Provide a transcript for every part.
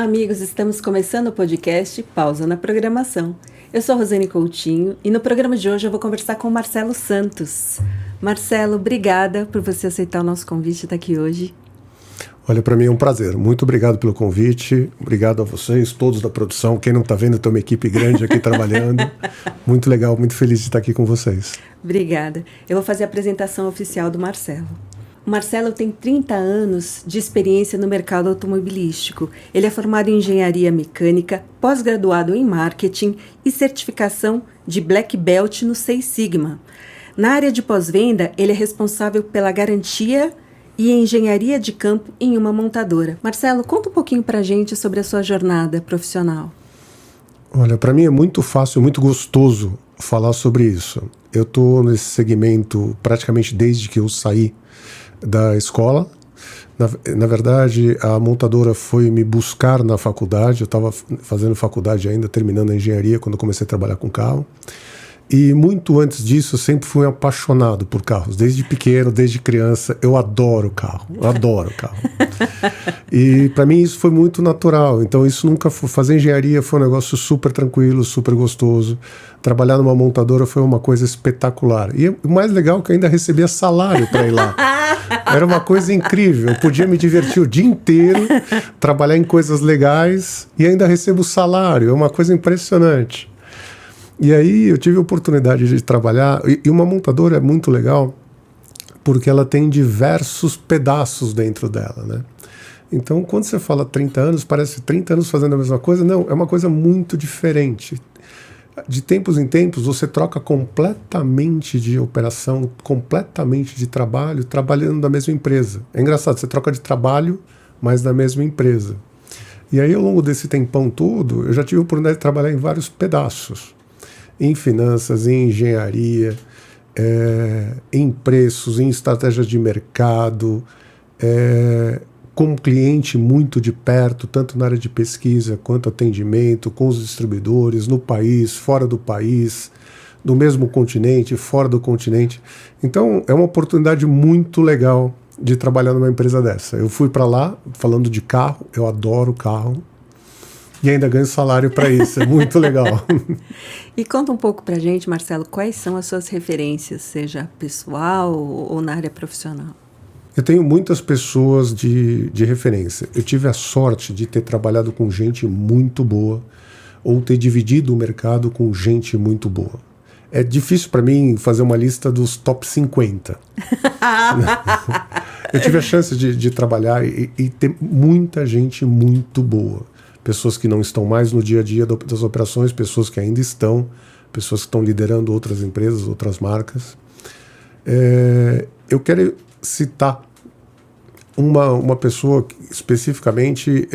Olá, amigos! Estamos começando o podcast Pausa na Programação. Eu sou Rosane Coutinho e no programa de hoje eu vou conversar com o Marcelo Santos. Marcelo, obrigada por você aceitar o nosso convite e estar aqui hoje. Olha, para mim é um prazer. Muito obrigado pelo convite. Obrigado a vocês, todos da produção. Quem não está vendo, tem uma equipe grande aqui trabalhando. Muito legal, muito feliz de estar aqui com vocês. Obrigada. Eu vou fazer a apresentação oficial do Marcelo. O Marcelo tem 30 anos de experiência no mercado automobilístico. Ele é formado em engenharia mecânica, pós-graduado em marketing e certificação de Black Belt no Six Sigma. Na área de pós-venda, ele é responsável pela garantia e engenharia de campo em uma montadora. Marcelo, conta um pouquinho pra gente sobre a sua jornada profissional. Olha, para mim é muito fácil, muito gostoso falar sobre isso. Eu estou nesse segmento praticamente desde que eu saí da escola. Na verdade, a montadora foi me buscar na faculdade. Eu estava fazendo faculdade ainda, terminando a engenharia, quando eu comecei a trabalhar com carro. E muito antes disso, eu sempre fui apaixonado por carros. Desde pequeno, desde criança, eu adoro carro. Eu adoro carro. E para mim isso foi muito natural. Então isso nunca foi... Fazer engenharia foi um negócio super tranquilo, super gostoso. Trabalhar numa montadora foi uma coisa espetacular. E o mais legal é que eu ainda recebia salário para ir lá. Era uma coisa incrível. Eu podia me divertir o dia inteiro, trabalhar em coisas legais e ainda recebo salário. É uma coisa impressionante. E aí eu tive a oportunidade de trabalhar, e uma montadora é muito legal, porque ela tem diversos pedaços dentro dela, né? Então, quando você fala 30 anos, parece 30 anos fazendo a mesma coisa. Não, é uma coisa muito diferente. De tempos em tempos, você troca completamente de operação, completamente de trabalho, trabalhando na mesma empresa. É engraçado, você troca de trabalho, mas na mesma empresa. E aí, ao longo desse tempão todo, eu já tive a oportunidade de trabalhar em vários pedaços. Em finanças, em engenharia, em preços, em estratégia de mercado, com o cliente muito de perto, tanto na área de pesquisa quanto atendimento, com os distribuidores, no país, fora do país, no mesmo continente, fora do continente. Então, é uma oportunidade muito legal de trabalhar numa empresa dessa. Eu fui para lá, falando de carro, eu adoro carro. E ainda ganho salário para isso, é muito legal. E conta um pouco pra gente, Marcelo, quais são as suas referências, seja pessoal ou na área profissional? Eu tenho muitas pessoas de referência. Eu tive a sorte de ter trabalhado com gente muito boa, ou ter dividido o mercado com gente muito boa. É difícil para mim fazer uma lista dos top 50. Eu tive a chance de trabalhar e ter muita gente muito boa. Pessoas que não estão mais no dia a dia das operações, pessoas que ainda estão, pessoas que estão liderando outras empresas, outras marcas. Eu quero citar uma pessoa que, especificamente.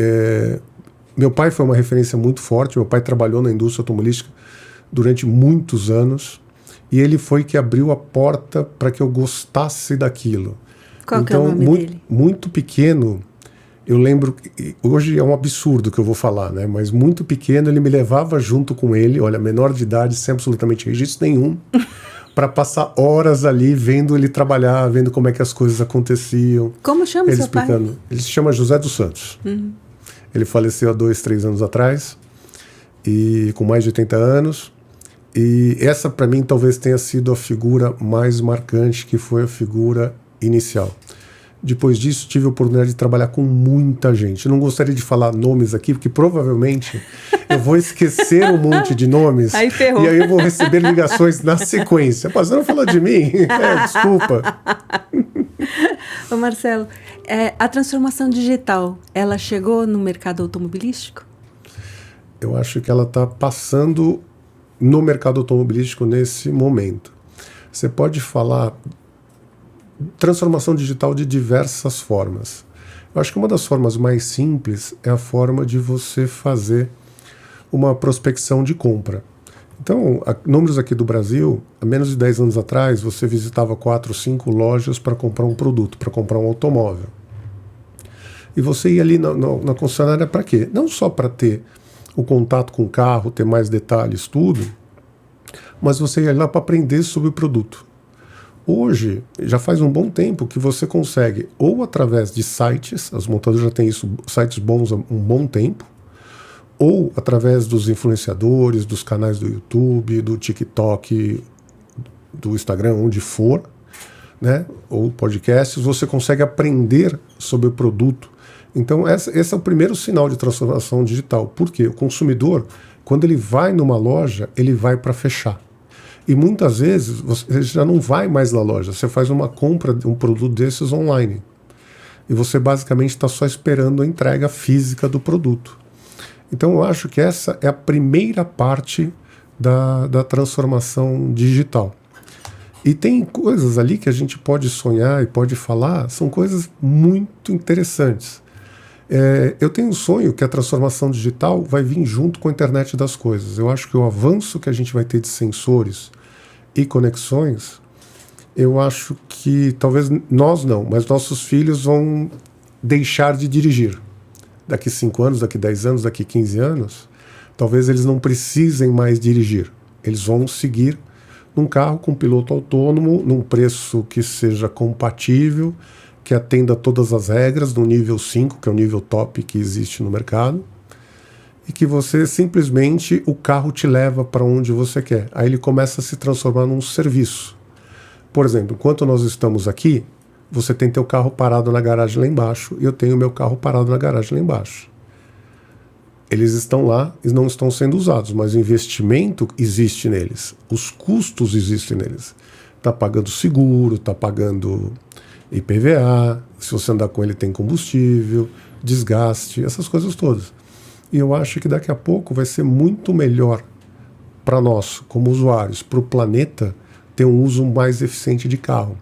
Meu pai foi uma referência muito forte. Meu pai trabalhou na indústria automobilística durante muitos anos e ele foi que abriu a porta para que eu gostasse daquilo. Qual que é o nome dele? Muito pequeno. Eu lembro, hoje é um absurdo que eu vou falar, né? Mas muito pequeno ele me levava junto com ele, olha, menor de idade, sem absolutamente registro nenhum, para passar horas ali vendo ele trabalhar, vendo como é que as coisas aconteciam. Como chama seu pai? Ele se chama José dos Santos. Uhum. Ele faleceu há 2, 3 anos atrás, e com mais de 80 anos. E essa, para mim, talvez tenha sido a figura mais marcante, que foi a figura inicial. Depois disso, tive a oportunidade de trabalhar com muita gente. Eu não gostaria de falar nomes aqui, porque provavelmente eu vou esquecer um monte de nomes. Aí ferrou. E aí eu vou receber ligações na sequência. Pô, você não falou de mim? Desculpa. Ô Marcelo, a transformação digital, ela chegou no mercado automobilístico? Eu acho que ela está passando no mercado automobilístico nesse momento. Você pode falar transformação digital de diversas formas. Eu acho que uma das formas mais simples é a forma de você fazer uma prospecção de compra. Então, números aqui do Brasil, há menos de 10 anos atrás, você visitava 4, 5 lojas para comprar um produto, para comprar um automóvel. E você ia ali na concessionária para quê? Não só para ter o contato com o carro, ter mais detalhes, tudo, mas você ia lá para aprender sobre o produto. Hoje, já faz um bom tempo que você consegue, ou através de sites, as montadoras já têm isso, sites bons há um bom tempo, ou através dos influenciadores, dos canais do YouTube, do TikTok, do Instagram, onde for, né? Ou podcasts, você consegue aprender sobre o produto. Então esse é o primeiro sinal de transformação digital. Por quê? O consumidor, quando ele vai numa loja, ele vai para fechar. E muitas vezes você já não vai mais na loja, você faz uma compra de um produto desses online. E você basicamente está só esperando a entrega física do produto. Então eu acho que essa é a primeira parte da transformação digital. E tem coisas ali que a gente pode sonhar e pode falar, são coisas muito interessantes. Eu tenho um sonho que a transformação digital vai vir junto com a internet das coisas. Eu acho que o avanço que a gente vai ter de sensores e conexões, eu acho que talvez nós não, mas nossos filhos vão deixar de dirigir. Daqui 5 anos, daqui 10 anos, daqui 15 anos, talvez eles não precisem mais dirigir. Eles vão seguir num carro com piloto autônomo, num preço que seja compatível, que atenda todas as regras do nível 5, que é o nível top que existe no mercado, e que você simplesmente, o carro te leva para onde você quer. Aí ele começa a se transformar num serviço. Por exemplo, enquanto nós estamos aqui, você tem teu carro parado na garagem lá embaixo e eu tenho meu carro parado na garagem lá embaixo. Eles estão lá e não estão sendo usados, mas o investimento existe neles. Os custos existem neles. Está pagando seguro, está pagando IPVA, se você andar com ele tem combustível, desgaste, essas coisas todas. E eu acho que daqui a pouco vai ser muito melhor para nós, como usuários, para o planeta, ter um uso mais eficiente de carro.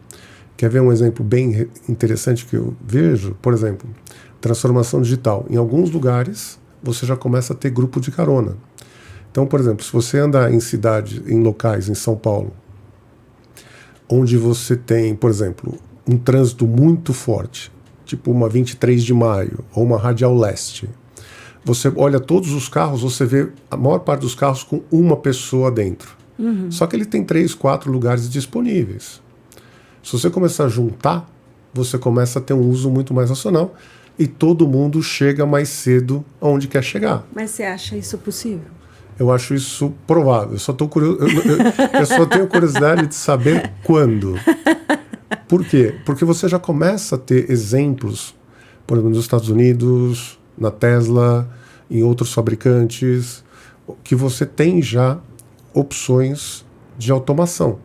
Quer ver um exemplo bem interessante que eu vejo? Por exemplo, transformação digital. Em alguns lugares, você já começa a ter grupo de carona. Então, por exemplo, se você andar em cidades, em locais, em São Paulo, onde você tem, por exemplo, um trânsito muito forte, tipo uma 23 de maio ou uma Radial Leste, você olha todos os carros, você vê a maior parte dos carros com uma pessoa dentro. Uhum. Só que ele tem 3, 4 lugares disponíveis. Se você começar a juntar, você começa a ter um uso muito mais racional e todo mundo chega mais cedo aonde quer chegar. Mas você acha isso possível? Eu acho isso provável. Eu só tenho curiosidade de saber quando. Por quê? Porque você já começa a ter exemplos, por exemplo, nos Estados Unidos, na Tesla, em outros fabricantes, que você tem já opções de automação.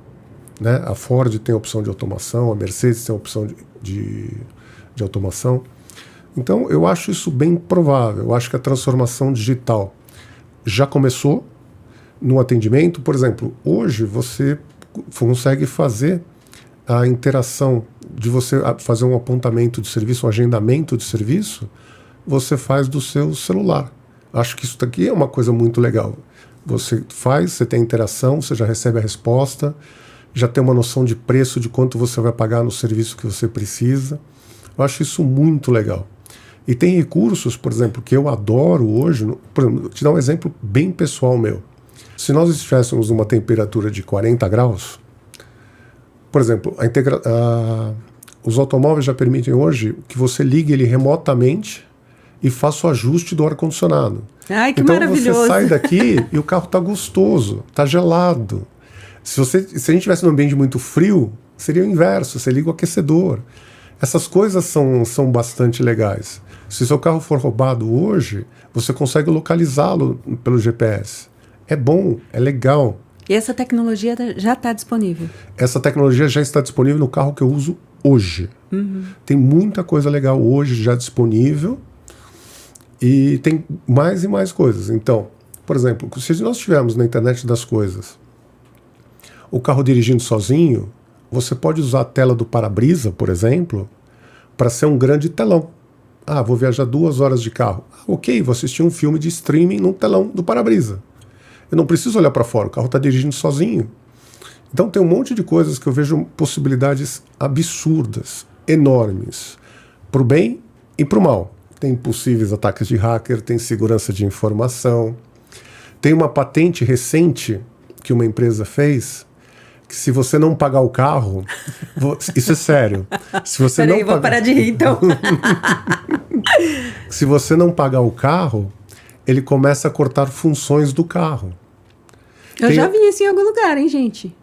Né? A Ford tem a opção de automação, a Mercedes tem a opção de automação. Então, eu acho isso bem provável. Eu acho que a transformação digital já começou no atendimento. Por exemplo, hoje você consegue fazer a interação de você fazer um apontamento de serviço, um agendamento de serviço, você faz do seu celular. Acho que isso daqui é uma coisa muito legal. Você faz, você tem interação, você já recebe a resposta, já tem uma noção de preço, de quanto você vai pagar no serviço que você precisa. Eu acho isso muito legal. E tem recursos, por exemplo, que eu adoro hoje. Por exemplo, vou te dar um exemplo bem pessoal meu. Se nós estivéssemos numa temperatura de 40 graus, por exemplo, os automóveis já permitem hoje que você ligue ele remotamente e faça o ajuste do ar-condicionado. Ai, que então maravilhoso! Você sai daqui e o carro está gostoso, está Se a gente estivesse num ambiente muito frio, seria o inverso, você liga o aquecedor. Essas coisas são bastante legais. Se seu carro for roubado hoje, você consegue localizá-lo pelo GPS. É bom, é legal. E essa tecnologia já está disponível? Essa tecnologia já está disponível no carro que eu uso hoje. Uhum. Tem muita coisa legal hoje já disponível e tem mais e mais coisas. Então, por exemplo, se nós tivermos na internet das coisas o carro dirigindo sozinho, você pode usar a tela do para-brisa, por exemplo, para ser um grande telão. Ah, vou viajar 2 horas de carro. Ah, ok, vou assistir um filme de streaming no telão do para-brisa. Eu não preciso olhar para fora, o carro está dirigindo sozinho. Então tem um monte de coisas que eu vejo possibilidades absurdas, enormes, para o bem e para o mal. Tem possíveis ataques de hacker, tem segurança de informação. Tem uma patente recente que uma empresa fez, que se você não pagar o carro, isso é sério. Se você Peraí, vou parar de rir então. Se você não pagar o carro, ele começa a cortar funções do carro. Eu já vi isso em algum lugar, hein, gente?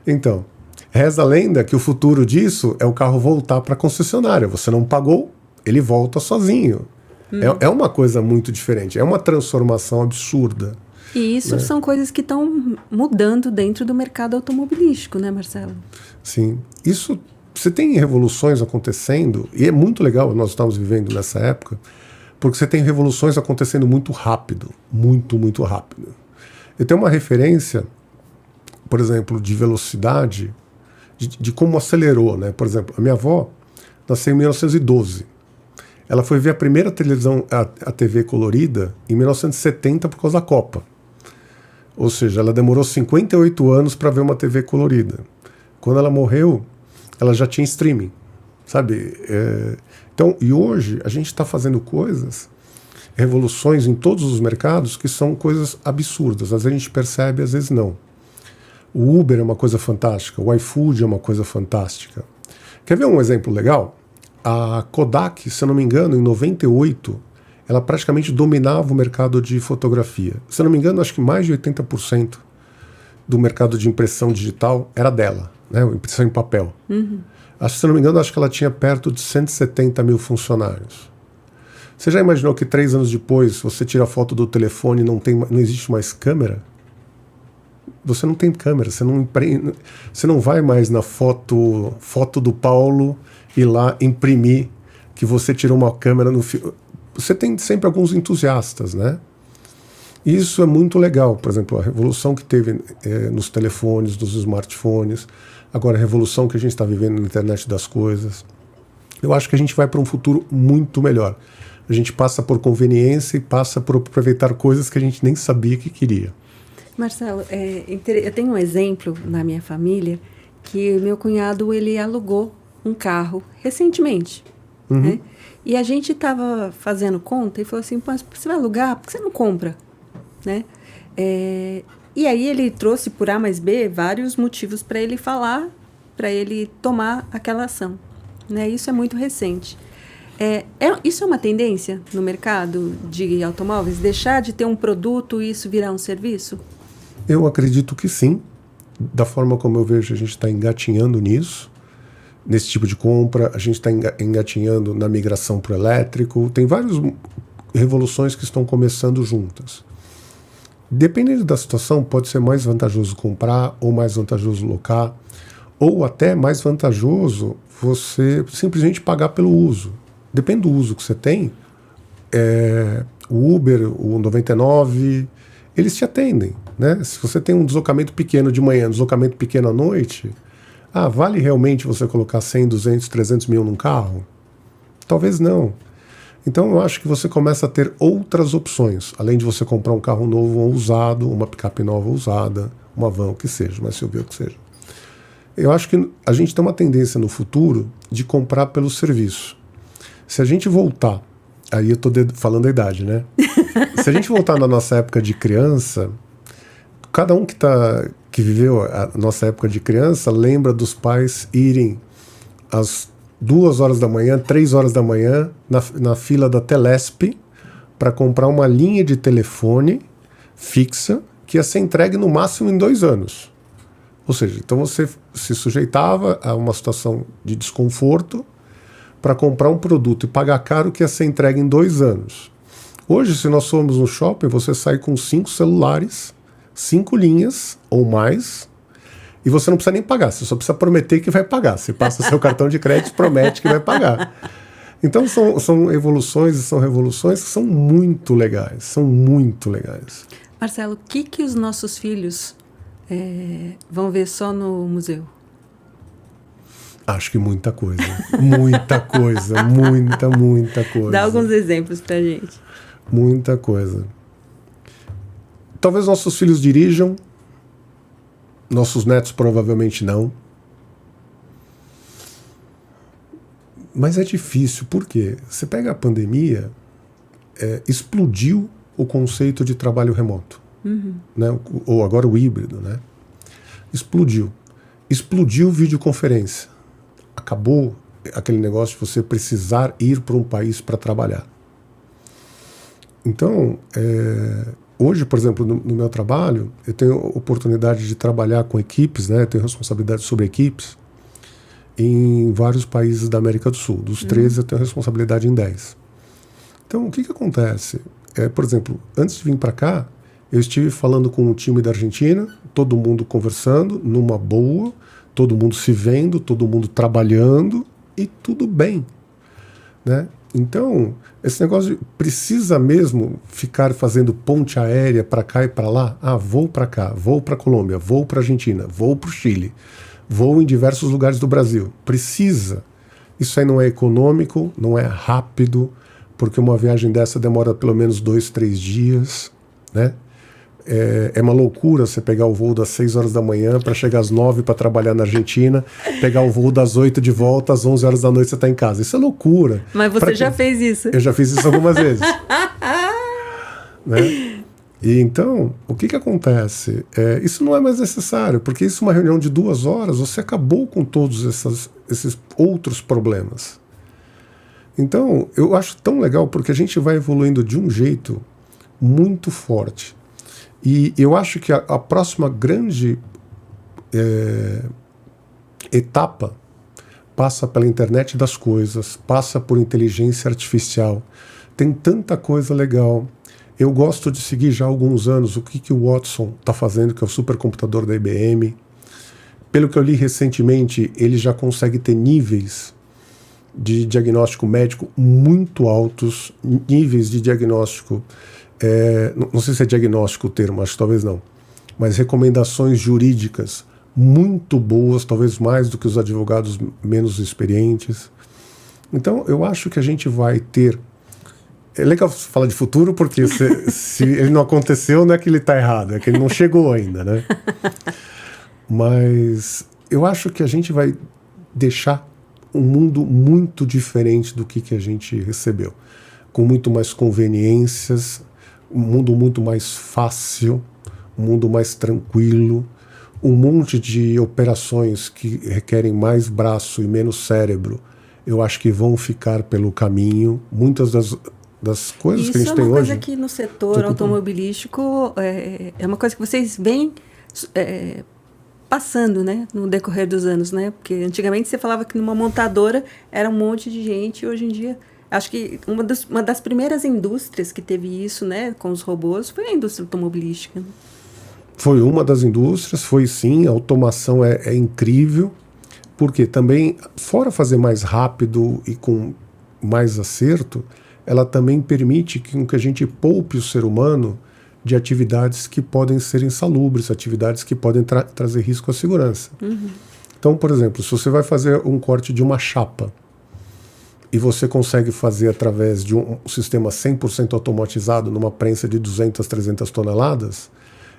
Então, reza a lenda que o futuro disso é o carro voltar para a concessionária. Você não pagou, ele volta sozinho. É uma coisa muito diferente, é uma transformação absurda. E isso são coisas que estão mudando dentro do mercado automobilístico, né, Marcelo? Sim, isso, você tem revoluções acontecendo, e é muito legal, nós estamos vivendo nessa época, porque você tem revoluções acontecendo muito rápido, muito, muito rápido. Eu tenho uma referência, por exemplo, de velocidade, de como acelerou, né? Por exemplo, a minha avó nasceu em 1912. Ela foi ver a primeira televisão, a TV colorida, em 1970 por causa da Copa. Ou seja, ela demorou 58 anos para ver uma TV colorida. Quando ela morreu, ela já tinha streaming, sabe? Então, e hoje a gente está fazendo coisas, revoluções em todos os mercados que são coisas absurdas. Às vezes a gente percebe, às vezes não. O Uber é uma coisa fantástica, o iFood é uma coisa fantástica. Quer ver um exemplo legal? A Kodak, se eu não me engano, em 98, ela praticamente dominava o mercado de fotografia. Se eu não me engano, acho que mais de 80% do mercado de impressão digital era dela, né? Impressão em papel. Se eu não me engano, acho que ela tinha perto de 170 mil funcionários. Você já imaginou que 3 anos depois, você tira a foto do telefone e não existe mais câmera? Você não tem câmera, você não vai mais na foto do Paulo e lá imprimir que você tirou uma câmera no filme. Você tem sempre alguns entusiastas, né? Isso é muito legal. Por exemplo, a revolução que teve nos telefones, nos smartphones, agora a revolução que a gente está vivendo na internet das coisas. Eu acho que a gente vai para um futuro muito melhor. A gente passa por conveniência e passa por aproveitar coisas que a gente nem sabia que queria. Marcelo, eu tenho um exemplo na minha família que meu cunhado ele alugou um carro recentemente, né? E a gente estava fazendo conta e falou assim, pô, você vai alugar? Por que você não compra? Né? E aí ele trouxe por A mais B vários motivos para ele falar, para ele tomar aquela ação, né? Isso é muito recente. Isso é uma tendência no mercado de automóveis? Deixar de ter um produto e isso virar um serviço? Eu acredito que sim. Da forma como eu vejo, a gente está engatinhando nisso. Nesse tipo de compra, a gente está engatinhando na migração para o elétrico. Tem várias revoluções que estão começando juntas. Dependendo da situação, pode ser mais vantajoso comprar ou mais vantajoso locar, ou até mais vantajoso você simplesmente pagar pelo uso. Depende do uso que você tem. O Uber, o 99, eles te atendem, né? Se você tem um deslocamento pequeno de manhã, um deslocamento pequeno à noite, vale realmente você colocar 100, 200, 300 mil num carro? Talvez não. Então eu acho que você começa a ter outras opções, além de você comprar um carro novo ou usado, uma picape nova ou usada, uma van, o que seja, uma SUV, o que seja. Eu acho que a gente tem uma tendência no futuro de comprar pelo serviço. Se a gente voltar, aí eu estou falando a idade, né? Se a gente voltar na nossa época de criança, cada um que viveu a nossa época de criança lembra dos pais irem às 2 horas da manhã, 3 horas da manhã, na fila da Telesp para comprar uma linha de telefone fixa que ia ser entregue no máximo em 2 anos. Ou seja, então você se sujeitava a uma situação de desconforto para comprar um produto e pagar caro que ia ser entregue em 2 anos. Hoje, se nós formos no shopping, você sai com 5 celulares, 5 linhas ou mais, e você não precisa nem pagar, você só precisa prometer que vai pagar. Você passa seu cartão de crédito, promete que vai pagar. Então são evoluções e são revoluções que são muito legais, são muito legais. Marcelo, o que os nossos filhos vão ver só no museu? Acho que muita coisa, muita coisa, muita coisa. Dá alguns exemplos pra gente. Muita coisa. Talvez nossos filhos dirijam, nossos netos provavelmente não. Mas é difícil, por quê? Você pega a pandemia, explodiu o conceito de trabalho remoto. Né? Ou agora o híbrido, né? Explodiu videoconferência. Acabou aquele negócio de você precisar ir para um país para trabalhar. Então, hoje, por exemplo, no meu trabalho, eu tenho oportunidade de trabalhar com equipes, né? Eu tenho responsabilidade sobre equipes em vários países da América do Sul. Dos 13, eu tenho responsabilidade em 10. Então, o que acontece? Por exemplo, antes de vir para cá, eu estive falando com o time da Argentina, todo mundo conversando, numa boa, todo mundo se vendo, todo mundo trabalhando, e tudo bem, né? Então, esse negócio precisa mesmo ficar fazendo ponte aérea para cá e para lá? Ah, vou para cá, vou para a Colômbia, vou para a Argentina, vou para o Chile, vou em diversos lugares do Brasil. Precisa. Isso aí não é econômico, não é rápido, porque uma viagem dessa demora pelo menos 2, 3 dias, né? É uma loucura você pegar o voo das 6 horas da manhã para chegar às 9 para trabalhar na Argentina, pegar o voo das 8 de volta, às 11 horas da noite você está em casa. Isso é loucura. Mas você já fez isso. Eu já fiz isso algumas vezes. Né? E então, o que acontece? Isso não é mais necessário, porque isso é uma reunião de 2 horas, você acabou com todos esses outros problemas. Então, eu acho tão legal porque a gente vai evoluindo de um jeito muito forte. E eu acho que a próxima grande etapa passa pela internet das coisas, passa por inteligência artificial. Tem tanta coisa legal. Eu gosto de seguir já há alguns anos o que o Watson está fazendo, que é o supercomputador da IBM. Pelo que eu li recentemente, ele já consegue ter níveis de diagnóstico médico muito altos, níveis de diagnóstico, não sei se é diagnóstico o termo, acho que talvez não, mas recomendações jurídicas muito boas, talvez mais do que os advogados menos experientes. Então, eu acho que a gente vai ter... É legal falar de futuro, porque se ele não aconteceu, não é que ele está errado, é que ele não chegou ainda, né? Mas eu acho que a gente vai deixar um mundo muito diferente do que a gente recebeu, com muito mais conveniências, um mundo muito mais fácil, um mundo mais tranquilo, um monte de operações que requerem mais braço e menos cérebro, eu acho que vão ficar pelo caminho. Muitas das coisas que a gente tem hoje... Isso é uma coisa que no setor automobilístico é uma coisa que vocês veem passando, né, no decorrer dos anos, né? Porque antigamente você falava que numa montadora era um monte de gente, e hoje em dia... Acho que uma das primeiras indústrias que teve isso, né, com os robôs, foi a indústria automobilística. Né? Foi uma das indústrias, foi sim, a automação é incrível, porque também, fora fazer mais rápido e com mais acerto, ela também permite que a gente poupe o ser humano de atividades que podem ser insalubres, atividades que podem trazer risco à segurança. Uhum. Então, por exemplo, se você vai fazer um corte de uma chapa, e você consegue fazer através de um sistema 100% automatizado numa prensa de 200, 300 toneladas,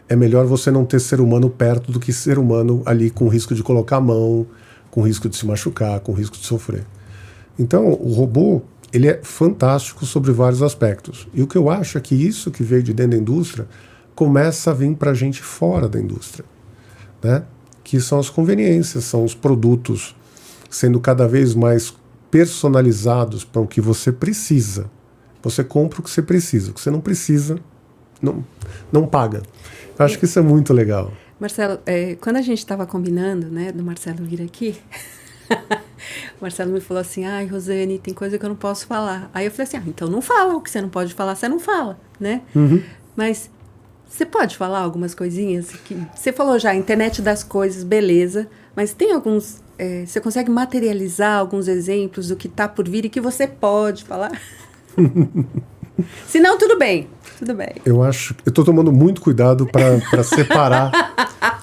é melhor você não ter ser humano perto do que ser humano ali com risco de colocar a mão, com risco de se machucar, com risco de sofrer. Então, o robô, ele é fantástico sobre vários aspectos. E o que eu acho é que isso que veio de dentro da indústria começa a vir para a gente fora da indústria, né? Que são as conveniências, são os produtos sendo cada vez mais personalizados para o que você precisa. Você compra o que você precisa. O que você não precisa, não paga. Eu acho que isso é muito legal. Marcelo, quando a gente estava combinando, né, do Marcelo vir aqui, o Marcelo me falou assim, ai, Rosane, tem coisa que eu não posso falar. Aí eu falei assim, então não fala. O que você não pode falar, você não fala, né? Uhum. Mas você pode falar algumas coisinhas? Você falou já, internet das coisas, beleza. Mas tem alguns... você consegue materializar alguns exemplos do que está por vir e que você pode falar? Se não, tudo bem. Tudo bem. Eu estou tomando muito cuidado para separar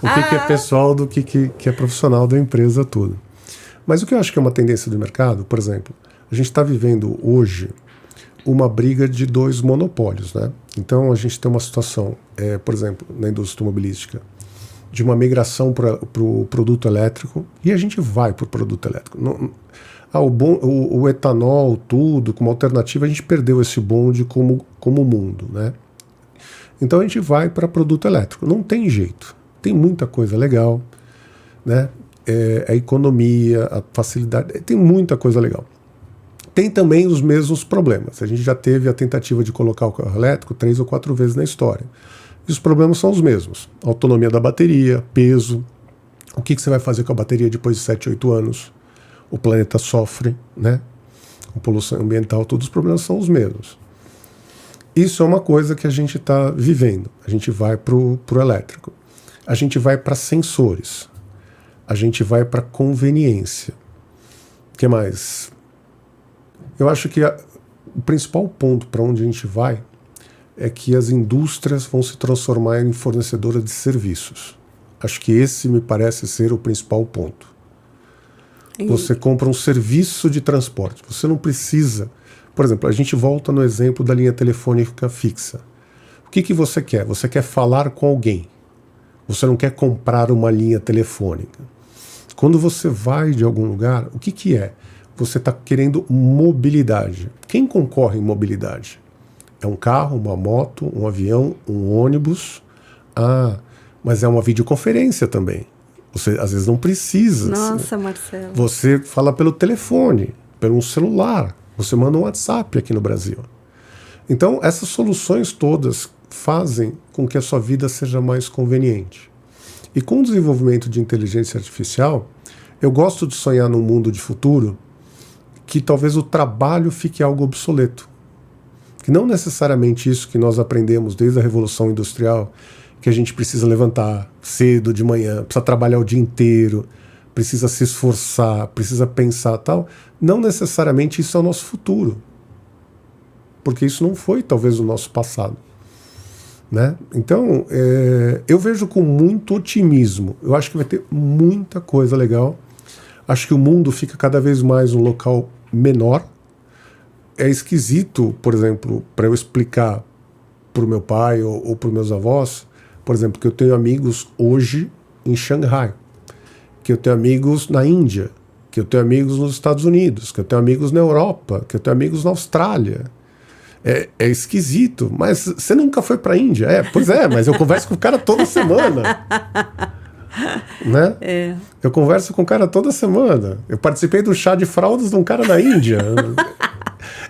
o que é pessoal do que é profissional da empresa toda. Mas o que eu acho que é uma tendência do mercado, por exemplo, a gente está vivendo hoje uma briga de 2 monopólios, né? Então a gente tem uma situação, por exemplo, na indústria automobilística, de uma migração para o produto elétrico, e a gente vai para o produto elétrico. O etanol, tudo, como alternativa, a gente perdeu esse bonde como mundo, né? Então a gente vai para produto elétrico. Não tem jeito. Tem muita coisa legal, né? A economia, a facilidade, tem muita coisa legal. tem também os mesmos problemas. A gente já teve a tentativa de colocar o carro elétrico 3 ou 4 vezes na história. E os problemas são os mesmos. Autonomia da bateria, peso. O que você vai fazer com a bateria depois de 7, 8 anos? O planeta sofre, né? Com poluição ambiental, todos os problemas são os mesmos. Isso é uma coisa que a gente está vivendo. A gente vai para o elétrico. A gente vai para sensores. A gente vai para conveniência. O que mais? Eu acho que o principal ponto para onde a gente vai é que as indústrias vão se transformar em fornecedoras de serviços. Acho que esse me parece ser o principal ponto. Você compra um serviço de transporte. Você não precisa... Por exemplo, a gente volta no exemplo da linha telefônica fixa. O que você quer? Você quer falar com alguém. Você não quer comprar uma linha telefônica. Quando você vai de algum lugar, o que é? Você está querendo mobilidade. Quem concorre em mobilidade? É um carro, uma moto, um avião, um ônibus. Mas é uma videoconferência também. Você às vezes não precisa. Nossa, Marcelo. Você fala pelo telefone, pelo celular. Você manda um WhatsApp aqui no Brasil. Então, essas soluções todas fazem com que a sua vida seja mais conveniente. E com o desenvolvimento de inteligência artificial, eu gosto de sonhar num mundo de futuro que talvez o trabalho fique algo obsoleto. Que não necessariamente isso que nós aprendemos desde a Revolução Industrial, que a gente precisa levantar cedo de manhã, precisa trabalhar o dia inteiro, precisa se esforçar, precisa pensar tal. Não necessariamente isso é o nosso futuro. Porque isso não foi talvez o nosso passado. Né? Então, eu vejo com muito otimismo. Eu acho que vai ter muita coisa legal. Acho que o mundo fica cada vez mais um local menor. É esquisito, por exemplo, para eu explicar para o meu pai ou para os meus avós, por exemplo, que eu tenho amigos hoje em Xangai, que eu tenho amigos na Índia, que eu tenho amigos nos Estados Unidos, que eu tenho amigos na Europa, que eu tenho amigos na Austrália. É esquisito, mas você nunca foi para a Índia? Pois é, mas eu converso com o cara toda semana. Né? Eu converso com o cara toda semana. Eu participei do chá de fraldas de um cara na Índia.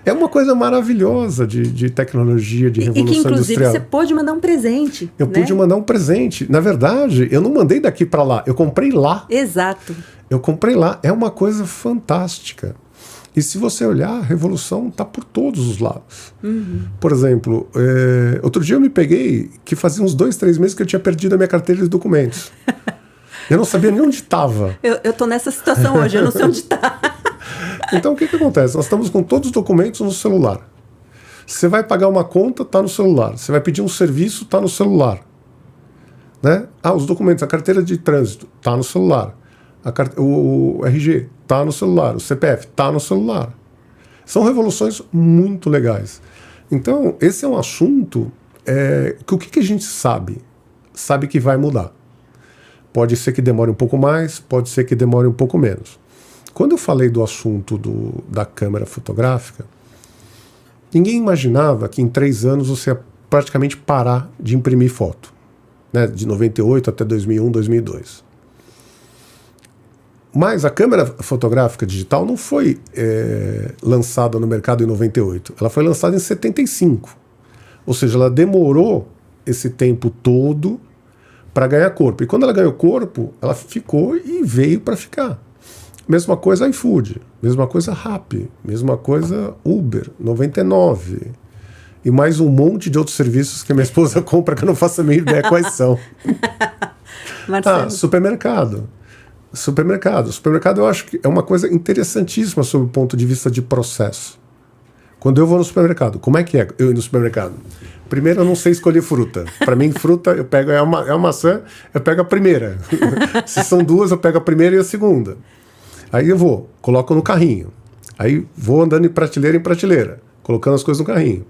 É uma coisa maravilhosa de tecnologia, de revolução industrial. E que, inclusive, você pôde mandar um presente. Eu pude mandar um presente. Na verdade, eu não mandei daqui para lá. Eu comprei lá. Exato. Eu comprei lá. É uma coisa fantástica. E se você olhar, a revolução está por todos os lados. Uhum. Por exemplo, outro dia eu me peguei que fazia uns 2, 3 meses que eu tinha perdido a minha carteira de documentos. Eu não sabia nem onde estava. Eu tô nessa situação hoje, eu não sei onde está. Então, o que acontece? Nós estamos com todos os documentos no celular. Você vai pagar uma conta, está no celular. Você vai pedir um serviço, está no celular. Né? Os documentos, a carteira de trânsito, está no celular. O RG, está no celular. O CPF, está no celular. São revoluções muito legais. Então, esse é um assunto que o que a gente sabe? Sabe que vai mudar. Pode ser que demore um pouco mais, pode ser que demore um pouco menos. Quando eu falei do assunto da câmera fotográfica, ninguém imaginava que em 3 anos você ia praticamente parar de imprimir foto, né? De 98 até 2001, 2002. Mas a câmera fotográfica digital não foi lançada no mercado em 98. Ela foi lançada em 75. Ou seja, ela demorou esse tempo todo para ganhar corpo. E quando ela ganhou corpo, ela ficou e veio para ficar. Mesma coisa iFood, mesma coisa Rappi, mesma coisa Uber, 99. E mais um monte de outros serviços que a minha esposa compra que eu não faço a mínima ideia quais são. Supermercado. Supermercado eu acho que é uma coisa interessantíssima sob o ponto de vista de processo. Quando eu vou no supermercado, como é que é eu ir no supermercado? Primeiro, eu não sei escolher fruta. Para mim, fruta, eu pego uma maçã, eu pego a primeira. Se são 2, eu pego a primeira e a segunda. Aí eu coloco no carrinho. Aí vou andando de prateleira em prateleira, colocando as coisas no carrinho.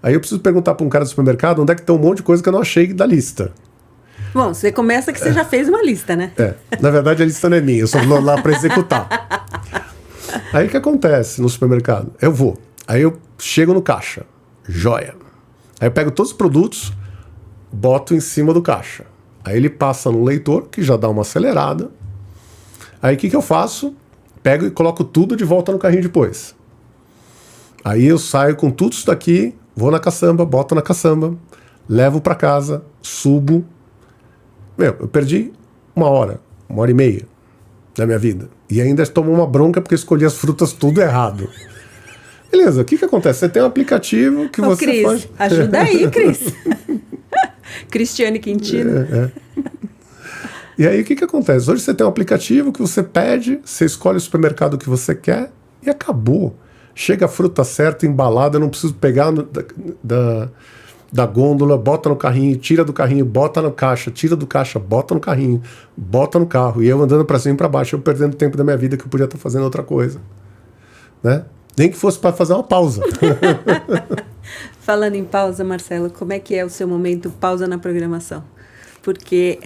Aí eu preciso perguntar para um cara do supermercado onde é que tem um monte de coisa que eu não achei da lista. Bom, você começa que você já fez uma lista, né? Na verdade a lista não é minha, eu só vou lá para executar. Aí o que acontece no supermercado? Aí eu chego no caixa, joia. Aí eu pego todos os produtos, boto em cima do caixa. Aí ele passa no leitor, que já dá uma acelerada. Aí o que eu faço? Pego e coloco tudo de volta no carrinho depois. Aí eu saio com tudo isso daqui, vou na caçamba, boto na caçamba, levo para casa, subo. Eu perdi 1 hora e meia da minha vida. E ainda tomo uma bronca porque escolhi as frutas tudo errado. Beleza, o que acontece? Você tem um aplicativo que você Cris, faz... ajuda aí, Cris. Cristiane Quintino. E aí, o que acontece? Hoje você tem um aplicativo que você pede, você escolhe o supermercado que você quer e acabou. Chega a fruta certa, embalada, eu não preciso pegar da gôndola, bota no carrinho, tira do carrinho, bota na caixa, tira do caixa, bota no carrinho, bota no carro. E eu andando pra cima e pra baixo, eu perdendo tempo da minha vida que eu podia estar fazendo outra coisa. Né? Nem que fosse para fazer uma pausa. Falando em pausa, Marcelo, como é que é o seu momento pausa na programação? Porque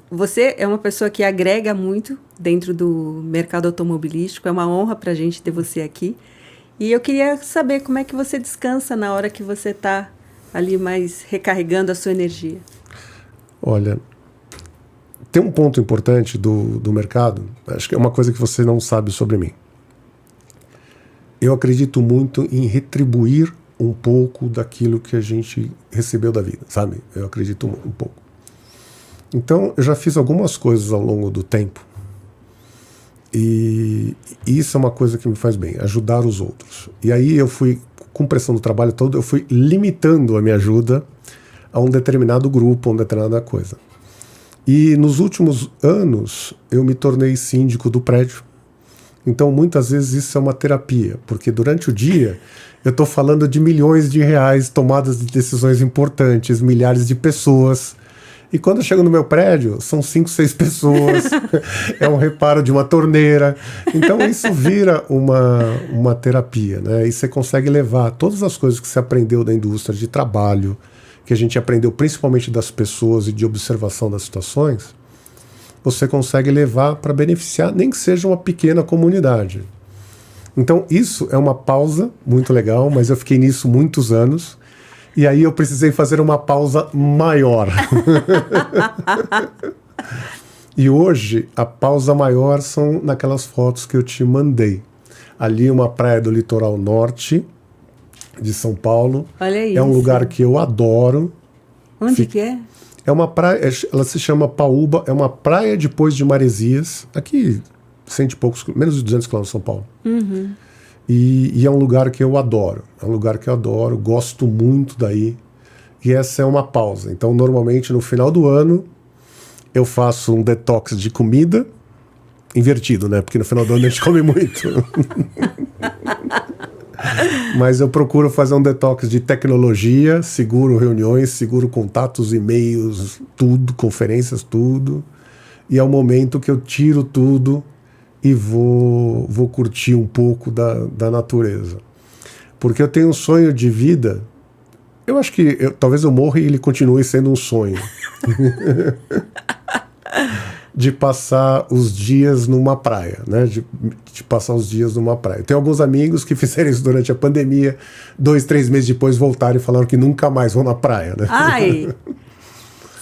você é uma pessoa que agrega muito dentro do mercado automobilístico, é uma honra para a gente ter você aqui. E eu queria saber como é que você descansa na hora que você está ali mais recarregando a sua energia. Olha, tem um ponto importante do mercado, acho que é uma coisa que você não sabe sobre mim. Eu acredito muito em retribuir um pouco daquilo que a gente recebeu da vida, sabe? Eu acredito um pouco. Então, eu já fiz algumas coisas ao longo do tempo. E isso é uma coisa que me faz bem, ajudar os outros. E aí eu fui, com pressão do trabalho todo, eu fui limitando a minha ajuda a um determinado grupo, a uma determinada coisa. E nos últimos anos, eu me tornei síndico do prédio. Então, muitas vezes isso é uma terapia, porque durante o dia eu estou falando de milhões de reais, tomadas de decisões importantes, milhares de pessoas. E quando eu chego no meu prédio, são 5, 6 pessoas, é um reparo de uma torneira. Então, isso vira uma terapia, né? E você consegue levar todas as coisas que você aprendeu da indústria de trabalho, que a gente aprendeu principalmente das pessoas e de observação das situações, você consegue levar para beneficiar, nem que seja uma pequena comunidade. Então, isso é uma pausa muito legal, mas eu fiquei nisso muitos anos, e aí eu precisei fazer uma pausa maior. E hoje, a pausa maior são naquelas fotos que eu te mandei. Ali uma praia do litoral norte de São Paulo. Olha isso. É um lugar que eu adoro. Onde que é? É uma praia, ela se chama Paúba, é uma praia depois de Maresias, aqui, 100 e poucos, menos de 200 quilômetros de São Paulo. Uhum. E é um lugar que eu adoro, gosto muito daí, e essa é uma pausa. Então, normalmente, no final do ano, eu faço um detox de comida, invertido, né? Porque no final do ano a gente come muito. Mas eu procuro fazer um detox de tecnologia, seguro reuniões, seguro contatos, e-mails, tudo, conferências, tudo. E é o momento que eu tiro tudo e vou curtir um pouco da natureza. Porque eu tenho um sonho de vida, eu acho que talvez eu morra e ele continue sendo um sonho. De passar os dias numa praia, né? De passar os dias numa praia. Tem alguns amigos que fizeram isso durante a pandemia, 2, 3 meses depois voltaram e falaram que nunca mais vão na praia, né? Ai!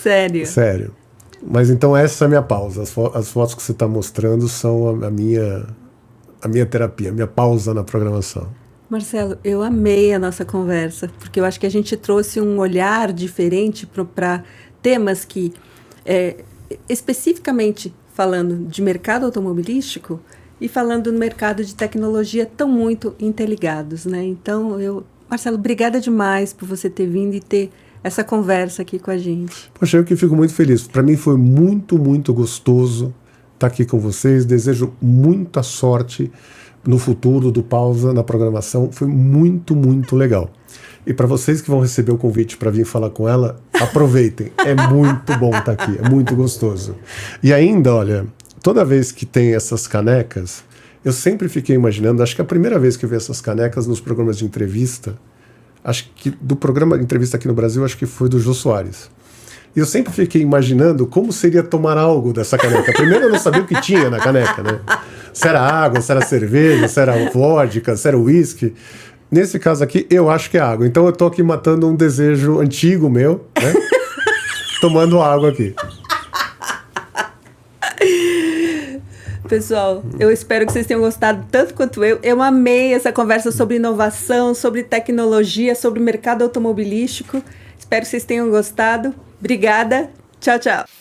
Sério? Sério. Mas então essa é a minha pausa. As fotos que você está mostrando são a minha terapia, a minha pausa na programação. Marcelo, eu amei a nossa conversa, porque eu acho que a gente trouxe um olhar diferente para temas que... especificamente falando de mercado automobilístico e falando no mercado de tecnologia, tão muito interligados, né? Então, Marcelo, obrigada demais por você ter vindo e ter essa conversa aqui com a gente. Poxa, eu que fico muito feliz. Para mim foi muito, muito gostoso estar aqui com vocês. Desejo muita sorte no futuro do Pausa na programação. Foi muito, muito legal. E para vocês que vão receber o convite para vir falar com ela, aproveitem. É muito bom estar aqui, é muito gostoso. E ainda, olha, toda vez que tem essas canecas, eu sempre fiquei imaginando, acho que a primeira vez que eu vi essas canecas nos programas de entrevista, acho que do programa de entrevista aqui no Brasil, acho que foi do Jô Soares. E eu sempre fiquei imaginando como seria tomar algo dessa caneca. Primeiro eu não sabia o que tinha na caneca, né? Se era água, se era cerveja, se era vodka, se era uísque. Nesse caso aqui, eu acho que é água. Então eu tô aqui matando um desejo antigo meu, né? Tomando água aqui. Pessoal, eu espero que vocês tenham gostado tanto quanto eu. Eu amei essa conversa sobre inovação, sobre tecnologia, sobre o mercado automobilístico. Espero que vocês tenham gostado. Obrigada. Tchau, tchau.